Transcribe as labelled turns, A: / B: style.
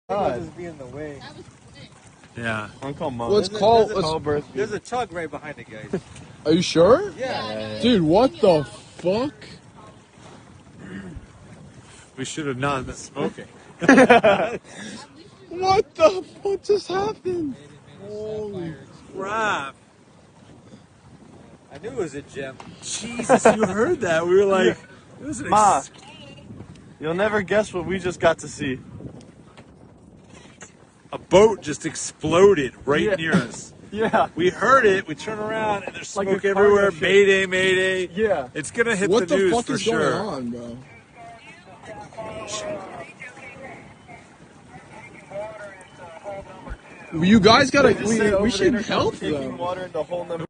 A: I'll just be in the way.
B: Yeah.
C: Let's call.
A: There's a tug right behind it, guys.
C: Are you sure?
A: Yeah.
C: Dude, what the fuck?
B: We should have not been smoking.
C: What the fuck just happened? Holy
B: Crap.
A: I knew it was a gem.
B: Jesus, you heard that. We were like, it was an
D: Ma, you'll never guess what we just got to see.
B: a boat just exploded right near us.
D: Yeah.
B: We heard it. We turn around and there's
D: Like
B: smoke
D: a
B: everywhere.
D: cargo ship.
B: Mayday, mayday.
D: Yeah.
B: It's gonna hit
C: What
B: the news
C: fuck
B: for
C: is
B: sure.
C: going on, bro? You guys gotta. We should help them.
D: Water in the whole number.